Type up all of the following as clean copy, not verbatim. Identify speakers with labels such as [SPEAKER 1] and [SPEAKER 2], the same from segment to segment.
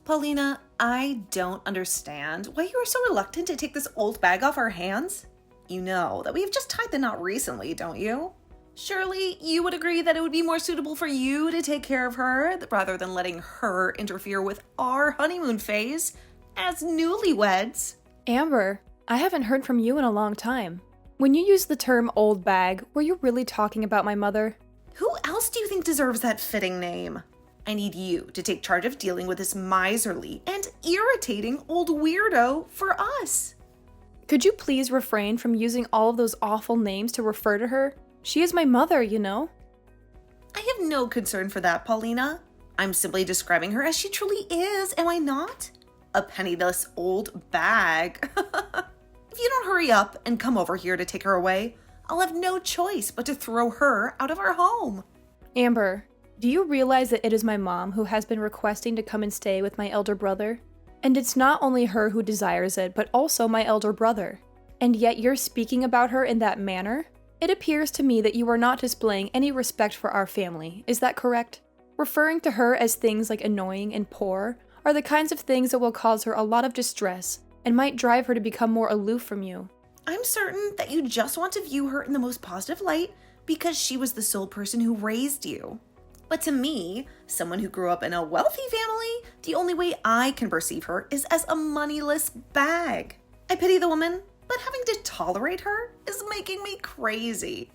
[SPEAKER 1] Paulina, I don't understand why you are so reluctant to take this old bag off our hands. You know that we have just tied the knot recently, don't you? Surely you would agree that it would be more suitable for you to take care of her rather than letting her interfere with our honeymoon phase as newlyweds.
[SPEAKER 2] Amber, I haven't heard from you in a long time. When you used the term old bag, were you really talking about my mother?
[SPEAKER 1] Who else do you think deserves that fitting name? I need you to take charge of dealing with this miserly and irritating old weirdo for us.
[SPEAKER 2] Could you please refrain from using all of those awful names to refer to her? She is my mother, you know.
[SPEAKER 1] I have no concern for that, Paulina. I'm simply describing her as she truly is, am I not? A penniless old bag. If you don't hurry up and come over here to take her away, I'll have no choice but to throw her out of our home.
[SPEAKER 2] Amber, do you realize that it is my mom who has been requesting to come and stay with my elder brother? And it's not only her who desires it, but also my elder brother. And yet you're speaking about her in that manner? It appears to me that you are not displaying any respect for our family. Is that correct? Referring to her as things like annoying and poor are the kinds of things that will cause her a lot of distress and might drive her to become more aloof from you.
[SPEAKER 1] I'm certain that you just want to view her in the most positive light because she was the sole person who raised you. But to me, someone who grew up in a wealthy family, the only way I can perceive her is as a moneyless bag. I pity the woman, but having to tolerate her is making me crazy.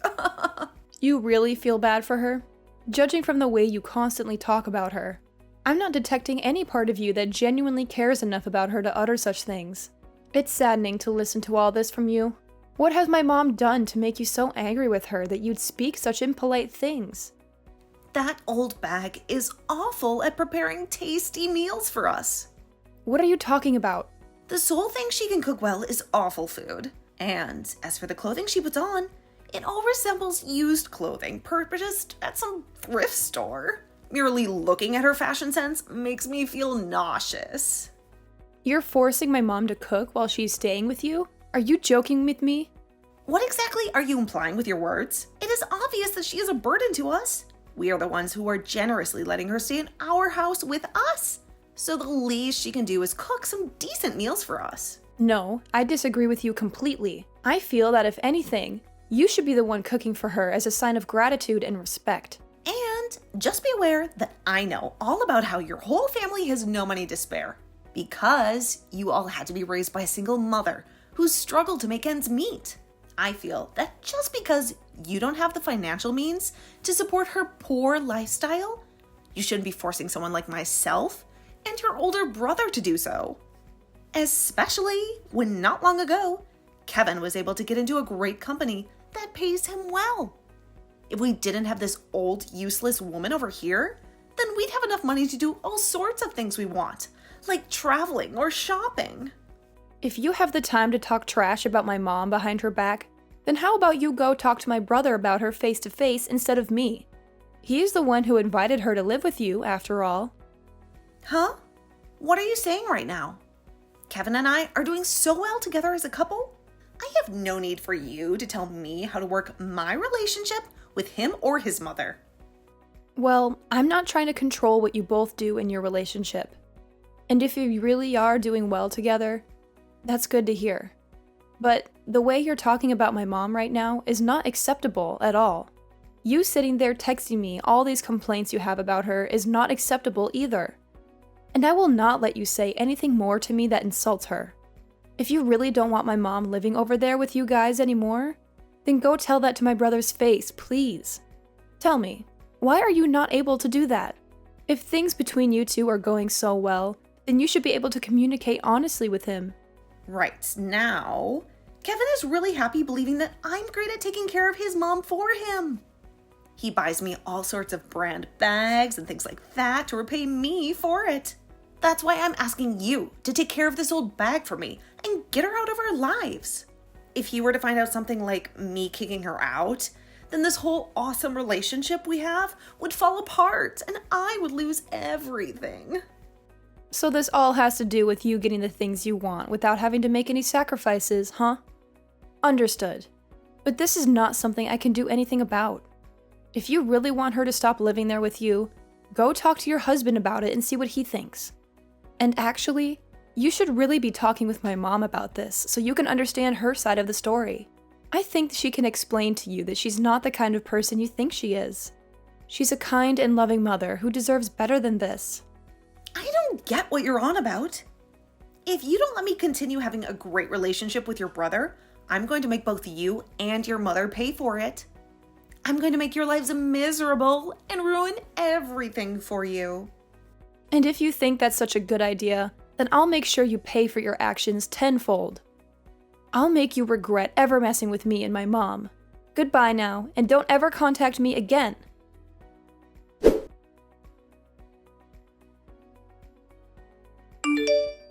[SPEAKER 2] You really feel bad for her? Judging from the way you constantly talk about her, I'm not detecting any part of you that genuinely cares enough about her to utter such things. It's saddening to listen to all this from you. What has my mom done to make you so angry with her that you'd speak such impolite things?
[SPEAKER 1] That old bag is awful at preparing tasty meals for us.
[SPEAKER 2] What are you talking about?
[SPEAKER 1] The sole thing she can cook well is awful food. And as for the clothing she puts on, it all resembles used clothing purchased at some thrift store. Merely looking at her fashion sense makes me feel nauseous.
[SPEAKER 2] You're forcing my mom to cook while she's staying with you? Are you joking with me?
[SPEAKER 1] What exactly are you implying with your words? It is obvious that she is a burden to us. We are the ones who are generously letting her stay in our house with us. So the least she can do is cook some decent meals for us.
[SPEAKER 2] No, I disagree with you completely. I feel that if anything, you should be the one cooking for her as a sign of gratitude and respect.
[SPEAKER 1] And just be aware that I know all about how your whole family has no money to spare. Because you all had to be raised by a single mother who struggled to make ends meet. I feel that just because you don't have the financial means to support her poor lifestyle, you shouldn't be forcing someone like myself and your older brother to do so. Especially when not long ago, Kevin was able to get into a great company that pays him well. If we didn't have this old, useless woman over here, then we'd have enough money to do all sorts of things we want, like traveling or shopping.
[SPEAKER 2] If you have the time to talk trash about my mom behind her back, then how about you go talk to my brother about her face to face instead of me? He is the one who invited her to live with you, after all.
[SPEAKER 1] Huh? What are you saying right now? Kevin and I are doing so well together as a couple. I have no need for you to tell me how to work my relationship with him or his mother.
[SPEAKER 2] Well, I'm not trying to control what you both do in your relationship. And if you really are doing well together, that's good to hear. But the way you're talking about my mom right now is not acceptable at all. You sitting there texting me all these complaints you have about her is not acceptable either. And I will not let you say anything more to me that insults her. If you really don't want my mom living over there with you guys anymore, then go tell that to my brother's face, please. Tell me, why are you not able to do that? If things between you two are going so well, then you should be able to communicate honestly with him.
[SPEAKER 1] Right now, Kevin is really happy believing that I'm great at taking care of his mom for him. He buys me all sorts of brand bags and things like that to repay me for it. That's why I'm asking you to take care of this old bag for me and get her out of our lives. If he were to find out something like me kicking her out, then this whole awesome relationship we have would fall apart and I would lose everything.
[SPEAKER 2] So this all has to do with you getting the things you want without having to make any sacrifices, huh? Understood. But this is not something I can do anything about. If you really want her to stop living there with you, go talk to your husband about it and see what he thinks. And actually, you should really be talking with my mom about this so you can understand her side of the story. I think she can explain to you that she's not the kind of person you think she is. She's a kind and loving mother who deserves better than this.
[SPEAKER 1] I don't get what you're on about. If you don't let me continue having a great relationship with your brother, I'm going to make both you and your mother pay for it. I'm going to make your lives miserable and ruin everything for you.
[SPEAKER 2] And if you think that's such a good idea, then I'll make sure you pay for your actions tenfold. I'll make you regret ever messing with me and my mom. Goodbye now, and don't ever contact me again.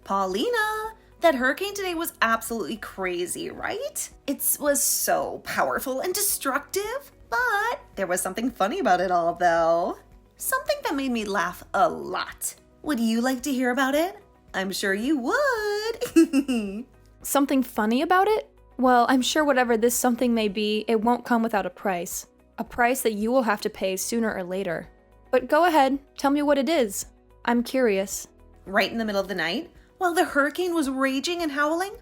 [SPEAKER 1] Paulina, that hurricane today was absolutely crazy, right? It was so powerful and destructive, but there was something funny about it all, though. Something that made me laugh a lot. Would you like to hear about it? I'm sure you would.
[SPEAKER 2] Something funny about it? Well, I'm sure whatever this something may be, it won't come without a price. A price that you will have to pay sooner or later. But go ahead, tell me what it is. I'm curious.
[SPEAKER 1] Right in the middle of the night, while the hurricane was raging and howling,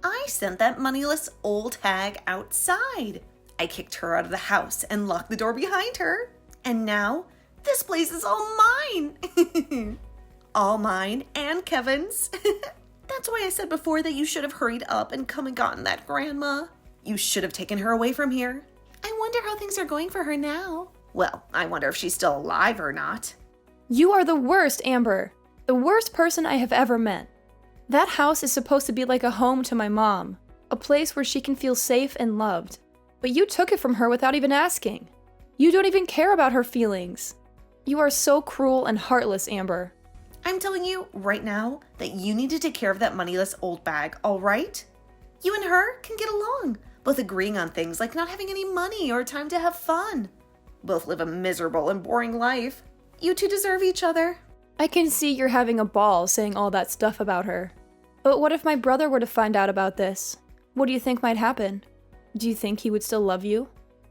[SPEAKER 1] I sent that moneyless old hag outside. I kicked her out of the house and locked the door behind her. And now, this place is all mine. All mine and Kevin's. That's why I said before that you should have hurried up and come and gotten that grandma. You should have taken her away from here. I wonder how things are going for her now. Well, I wonder if she's still alive or not.
[SPEAKER 2] You are the worst, Amber. The worst person I have ever met. That house is supposed to be like a home to my mom. A place where she can feel safe and loved. But you took it from her without even asking. You don't even care about her feelings. You are so cruel and heartless, Amber.
[SPEAKER 1] I'm telling you right now that you need to take care of that moneyless old bag, all right? You and her can get along, both agreeing on things like not having any money or time to have fun. Both live a miserable and boring life. You two deserve each other.
[SPEAKER 2] I can see you're having a ball saying all that stuff about her. But what if my brother were to find out about this? What do you think might happen? Do you think he would still love you?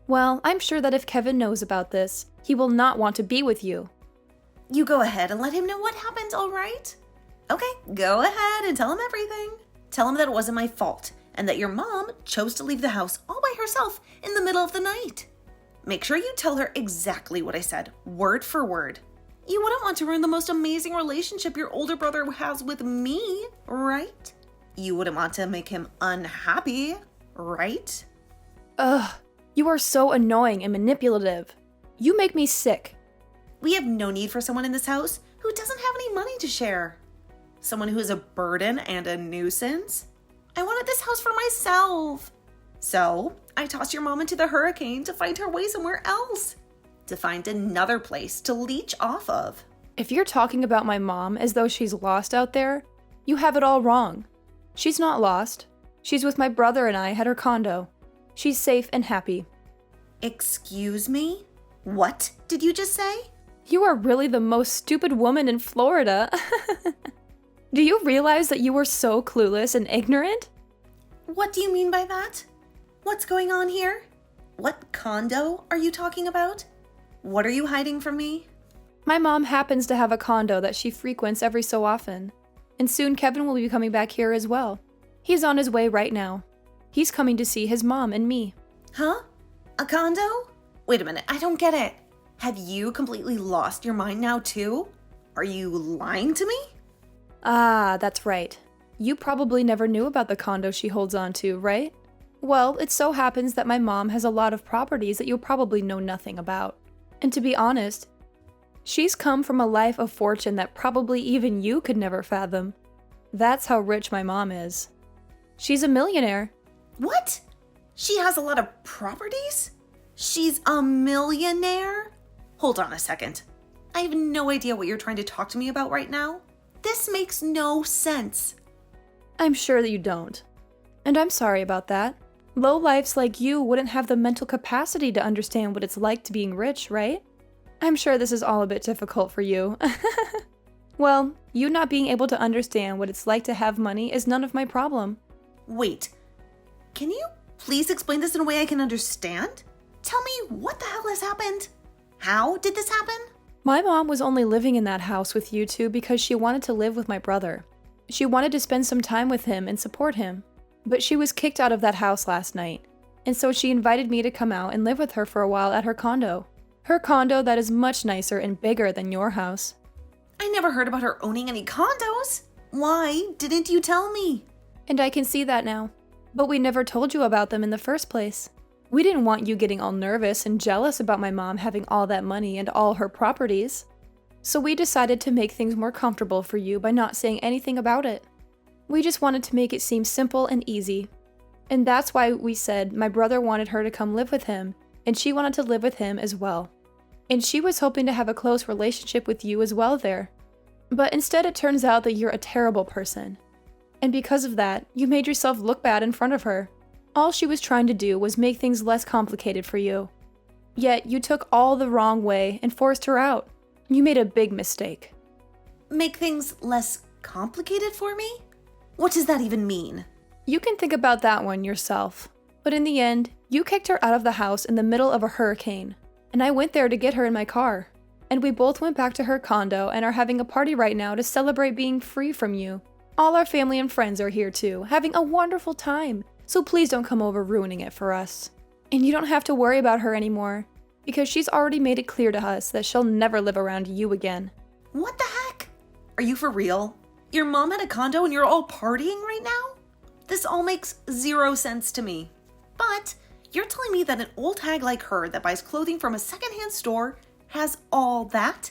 [SPEAKER 2] Well, I'm sure that if Kevin knows about this, he will not want to be with you.
[SPEAKER 1] You go ahead and let him know what happened, all right? Okay, go ahead and tell him everything. Tell him that it wasn't my fault and that your mom chose to leave the house all by herself in the middle of the night. Make sure you tell her exactly what I said, word for word. You wouldn't want to ruin the most amazing relationship your older brother has with me, right? You wouldn't want to make him unhappy, right?
[SPEAKER 2] Ugh, you are so annoying and manipulative. You make me sick.
[SPEAKER 1] We have no need for someone in this house who doesn't have any money to share. Someone who is a burden and a nuisance. I wanted this house for myself. So I tossed your mom into the hurricane to find her way somewhere else. To find another place to leech off of.
[SPEAKER 2] If you're talking about my mom as though she's lost out there, you have it all wrong. She's not lost. She's with my brother and I at her condo. She's safe and happy.
[SPEAKER 1] Excuse me? What did you just say?
[SPEAKER 2] You are really the most stupid woman in Florida. Do you realize that you were so clueless and ignorant?
[SPEAKER 1] What do you mean by that? What's going on here? What condo are you talking about? What are you hiding from me?
[SPEAKER 2] My mom happens to have a condo that she frequents every so often. And soon Kevin will be coming back here as well. He's on his way right now. He's coming to see his mom and me.
[SPEAKER 1] Huh? A condo? Wait a minute, I don't get it. Have you completely lost your mind now too? Are you lying to me?
[SPEAKER 2] Ah, that's right. You probably never knew about the condo she holds on to, right? Well, it so happens that my mom has a lot of properties that you'll probably know nothing about. And to be honest, she's come from a life of fortune that probably even you could never fathom. That's how rich my mom is. She's a millionaire.
[SPEAKER 1] What? She has a lot of properties? She's a millionaire? Hold on a second. I have no idea what you're trying to talk to me about right now. This makes no sense.
[SPEAKER 2] I'm sure that you don't. And I'm sorry about that. Lowlifes like you wouldn't have the mental capacity to understand what it's like to being rich, right? I'm sure this is all a bit difficult for you. Well, you not being able to understand what it's like to have money is none of my problem.
[SPEAKER 1] Wait, can you please explain this in a way I can understand? Tell me what the hell has happened? How did this happen?
[SPEAKER 2] My mom was only living in that house with you two because she wanted to live with my brother. She wanted to spend some time with him and support him. But she was kicked out of that house last night, and so she invited me to come out and live with her for a while at her condo. Her condo that is much nicer and bigger than your house.
[SPEAKER 1] I never heard about her owning any condos. Why didn't you tell me?
[SPEAKER 2] And I can see that now. But we never told you about them in the first place. We didn't want you getting all nervous and jealous about my mom having all that money and all her properties. So we decided to make things more comfortable for you by not saying anything about it. We just wanted to make it seem simple and easy. And that's why we said my brother wanted her to come live with him, and she wanted to live with him as well. And she was hoping to have a close relationship with you as well there. But instead it turns out that you're a terrible person. And because of that, you made yourself look bad in front of her. All she was trying to do was make things less complicated for you. Yet you took all the wrong way and forced her out. You made a big mistake.
[SPEAKER 1] Make things less complicated for me? What does that even mean?
[SPEAKER 2] You can think about that one yourself. But in the end, you kicked her out of the house in the middle of a hurricane. And I went there to get her in my car. And we both went back to her condo and are having a party right now to celebrate being free from you. All our family and friends are here too, having a wonderful time. So please don't come over ruining it for us. And you don't have to worry about her anymore, because she's already made it clear to us that she'll never live around you again.
[SPEAKER 1] What the heck? Are you for real? Your mom had a condo and you're all partying right now? This all makes zero sense to me. But you're telling me that an old hag like her that buys clothing from a secondhand store has all that?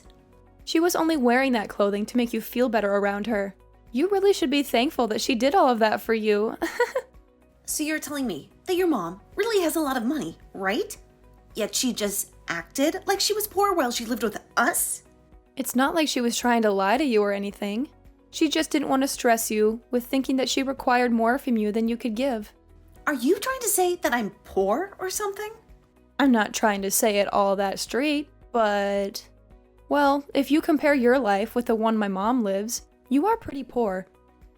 [SPEAKER 2] She was only wearing that clothing to make you feel better around her. You really should be thankful that she did all of that for you.
[SPEAKER 1] So you're telling me that your mom really has a lot of money, right? Yet she just acted like she was poor while she lived with us?
[SPEAKER 2] It's not like she was trying to lie to you or anything. She just didn't want to stress you with thinking that she required more from you than you could give.
[SPEAKER 1] Are you trying to say that I'm poor or something?
[SPEAKER 2] I'm not trying to say it all that straight, but... Well, if you compare your life with the one my mom lives, you are pretty poor.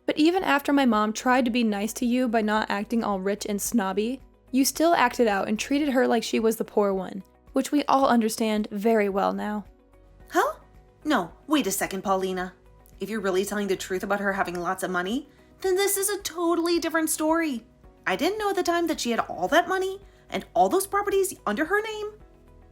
[SPEAKER 2] But even after my mom tried to be nice to you by not acting all rich and snobby, you still acted out and treated her like she was the poor one, which we all understand very well now.
[SPEAKER 1] Huh? No, wait a second, Paulina. If you're really telling the truth about her having lots of money, then this is a totally different story. I didn't know at the time that she had all that money and all those properties under her name.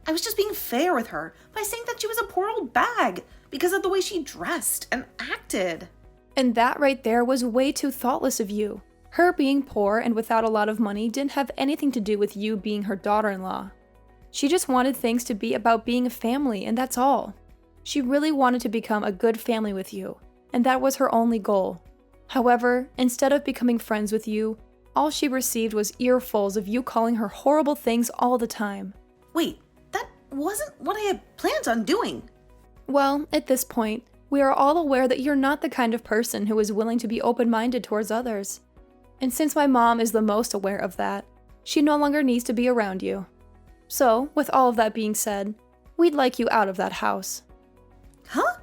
[SPEAKER 1] I was just being fair with her by saying that she was a poor old bag because of the way she dressed and acted.
[SPEAKER 2] And that right there was way too thoughtless of you. Her being poor and without a lot of money didn't have anything to do with you being her daughter-in-law. She just wanted things to be about being a family, and that's all. She really wanted to become a good family with you, and that was her only goal. However, instead of becoming friends with you, all she received was earfuls of you calling her horrible things all the time.
[SPEAKER 1] Wait, that wasn't what I had planned on doing.
[SPEAKER 2] Well, at this point, we are all aware that you're not the kind of person who is willing to be open-minded towards others. And since my mom is the most aware of that, she no longer needs to be around you. So, with all of that being said, we'd like you out of that house.
[SPEAKER 1] Huh?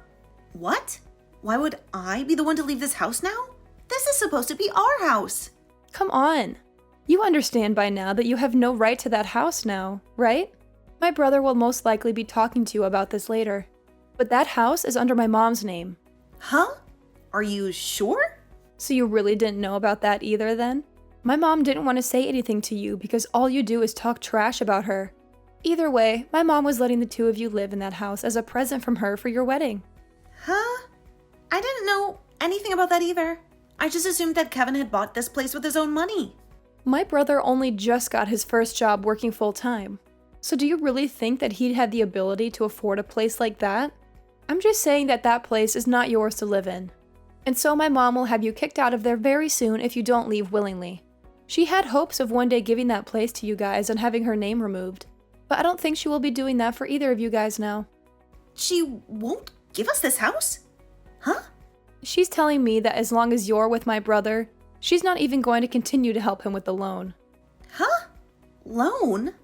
[SPEAKER 1] What? Why would I be the one to leave this house now? This is supposed to be our house.
[SPEAKER 2] Come on. You understand by now that you have no right to that house now, right? My brother will most likely be talking to you about this later. But that house is under my mom's name.
[SPEAKER 1] Huh? Are you sure?
[SPEAKER 2] So you really didn't know about that either then? My mom didn't want to say anything to you because all you do is talk trash about her. Either way, my mom was letting the two of you live in that house as a present from her for your wedding.
[SPEAKER 1] Huh? I didn't know anything about that either. I just assumed that Kevin had bought this place with his own money.
[SPEAKER 2] My brother only just got his first job working full-time. So do you really think that he'd have the ability to afford a place like that? I'm just saying that that place is not yours to live in. And so my mom will have you kicked out of there very soon if you don't leave willingly. She had hopes of one day giving that place to you guys and having her name removed. But I don't think she will be doing that for either of you guys now.
[SPEAKER 1] She won't give us this house? Huh?
[SPEAKER 2] She's telling me that as long as you're with my brother, she's not even going to continue to help him with the loan.
[SPEAKER 1] Huh? Loan?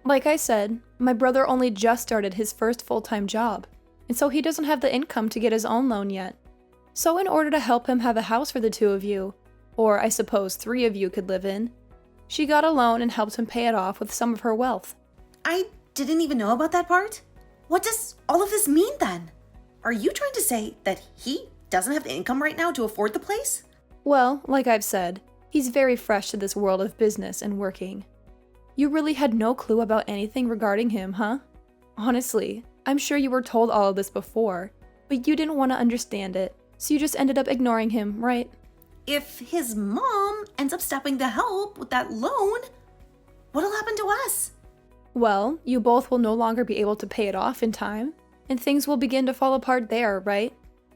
[SPEAKER 2] Like I said, my brother only just started his first full-time job, and so he doesn't have the income to get his own loan yet. So in order to help him have a house for the two of you, or I suppose 3 of you could live in, she got a loan and helped him pay it off with some of her wealth.
[SPEAKER 1] I didn't even know about that part. What does all of this mean then? Are you trying to say that he doesn't have the income right now to afford the place?
[SPEAKER 2] Well, like I've said, he's very fresh to this world of business and working. You really had no clue about anything regarding him, huh? Honestly, I'm sure you were told all of this before, but you didn't want to understand it, so you just ended up ignoring him, right?
[SPEAKER 1] If his mom ends up stepping to help with that loan, what'll happen to us?
[SPEAKER 2] Well, you both will no longer be able to pay it off in time, and things will begin to fall apart there, right?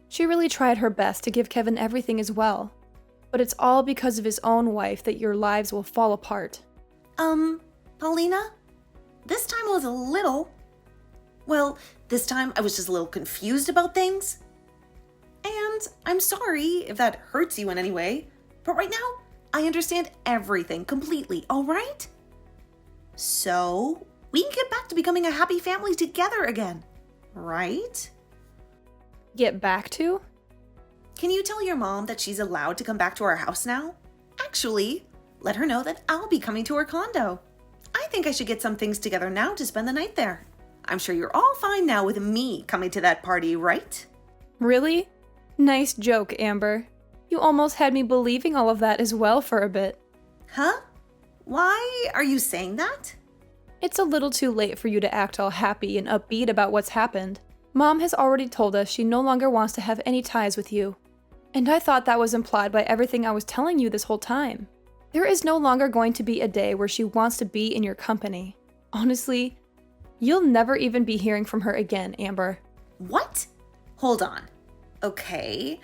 [SPEAKER 2] She really tried her best to give Kevin everything as well, but it's all because of his own wife that your lives will fall apart.
[SPEAKER 1] Paulina, this time was a little... Well, this time I was just a little confused about things. And I'm sorry if that hurts you in any way, but right now, I understand everything completely, all right? So, we can get back to becoming a happy family together again, right?
[SPEAKER 2] Get back to?
[SPEAKER 1] Can you tell your mom that she's allowed to come back to our house now? Actually, let her know that I'll be coming to her condo. I think I should get some things together now to spend the night there. I'm sure you're all fine now with me coming to that party, right?
[SPEAKER 2] Really? Nice joke, Amber. You almost had me believing all of that as well for a bit.
[SPEAKER 1] Huh? Why are you saying that?
[SPEAKER 2] It's a little too late for you to act all happy and upbeat about what's happened. Mom has already told us she no longer wants to have any ties with you. And I thought that was implied by everything I was telling you this whole time. There is no longer going to be a day where she wants to be in your company. Honestly, you'll never even be hearing from her again, Amber.
[SPEAKER 1] What? Hold on. Okay,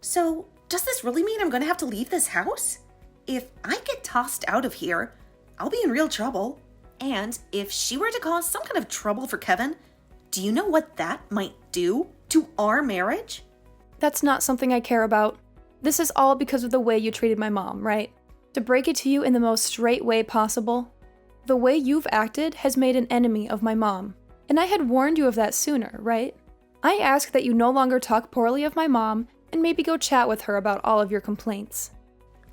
[SPEAKER 1] so does this really mean I'm going to have to leave this house? If I get tossed out of here, I'll be in real trouble. And if she were to cause some kind of trouble for Kevin, do you know what that might do to our marriage?
[SPEAKER 2] That's not something I care about. This is all because of the way you treated my mom, right? To break it to you in the most straight way possible, the way you've acted has made an enemy of my mom. And I had warned you of that sooner, right? I ask that you no longer talk poorly of my mom and maybe go chat with her about all of your complaints.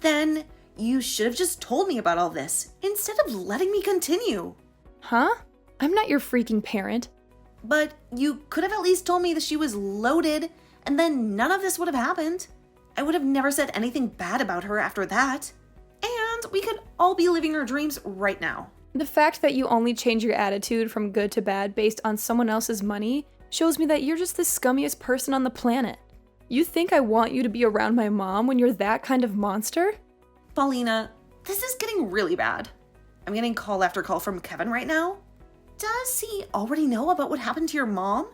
[SPEAKER 1] Then you should have just told me about all this instead of letting me continue.
[SPEAKER 2] Huh? I'm not your freaking parent.
[SPEAKER 1] But you could have at least told me that she was loaded, and then none of this would have happened. I would have never said anything bad about her after that. And we could all be living our dreams right now.
[SPEAKER 2] The fact that you only change your attitude from good to bad based on someone else's money shows me that you're just the scummiest person on the planet. You think I want you to be around my mom when you're that kind of monster?
[SPEAKER 1] Paulina, this is getting really bad. I'm getting call after call from Kevin right now. Does he already know about what happened to your mom?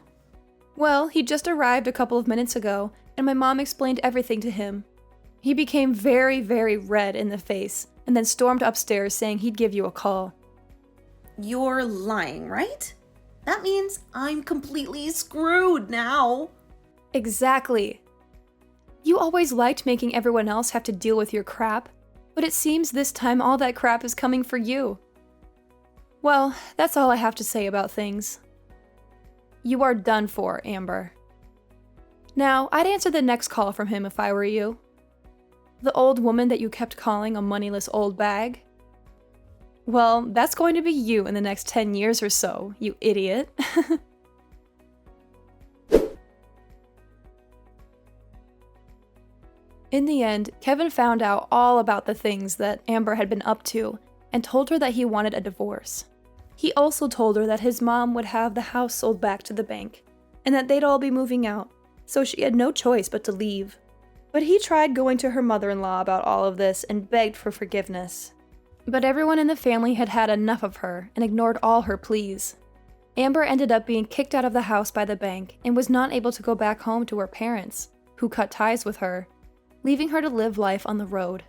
[SPEAKER 2] Well, he just arrived a couple of minutes ago, and my mom explained everything to him. He became very, very red in the face, and then stormed upstairs saying he'd give you a call.
[SPEAKER 1] You're lying, right? That means I'm completely screwed now.
[SPEAKER 2] Exactly. You always liked making everyone else have to deal with your crap, but it seems this time all that crap is coming for you. Well, that's all I have to say about things. You are done for, Amber. Now, I'd answer the next call from him if I were you. The old woman that you kept calling a moneyless old bag? Well, that's going to be you in the next 10 years or so, you idiot. In the end, Kevin found out all about the things that Amber had been up to and told her that he wanted a divorce. He also told her that his mom would have the house sold back to the bank and that they'd all be moving out, so she had no choice but to leave. But he tried going to her mother-in-law about all of this and begged for forgiveness. But everyone in the family had had enough of her and ignored all her pleas. Amber ended up being kicked out of the house by the bank and was not able to go back home to her parents, who cut ties with her, leaving her to live life on the road.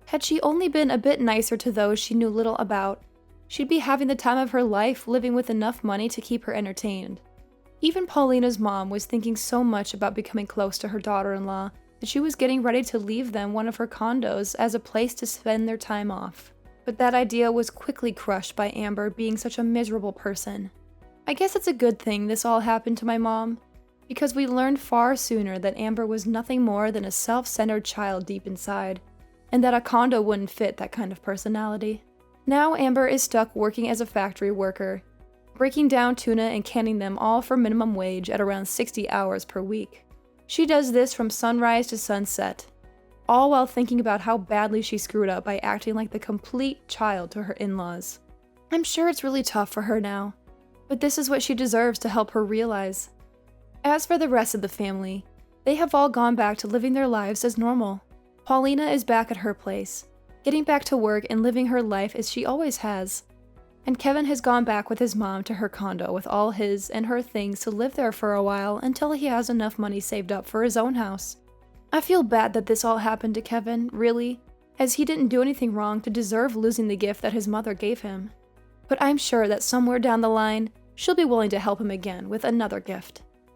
[SPEAKER 2] Had she only been a bit nicer to those she knew little about, she'd be having the time of her life living with enough money to keep her entertained. Even Paulina's mom was thinking so much about becoming close to her daughter-in-law that she was getting ready to leave them one of her condos as a place to spend their time off. But that idea was quickly crushed by Amber being such a miserable person. I guess it's a good thing this all happened to my mom, because we learned far sooner that Amber was nothing more than a self-centered child deep inside, and that a condo wouldn't fit that kind of personality. Now Amber is stuck working as a factory worker, breaking down tuna and canning them all for minimum wage at around 60 hours per week. She does this from sunrise to sunset, all while thinking about how badly she screwed up by acting like the complete child to her in-laws. I'm sure it's really tough for her now, but this is what she deserves to help her realize. As for the rest of the family, they have all gone back to living their lives as normal. Paulina is back at her place, getting back to work and living her life as she always has. And Kevin has gone back with his mom to her condo with all his and her things to live there for a while until he has enough money saved up for his own house. I feel bad that this all happened to Kevin, really, as he didn't do anything wrong to deserve losing the gift that his mother gave him. But I'm sure that somewhere down the line, she'll be willing to help him again with another gift.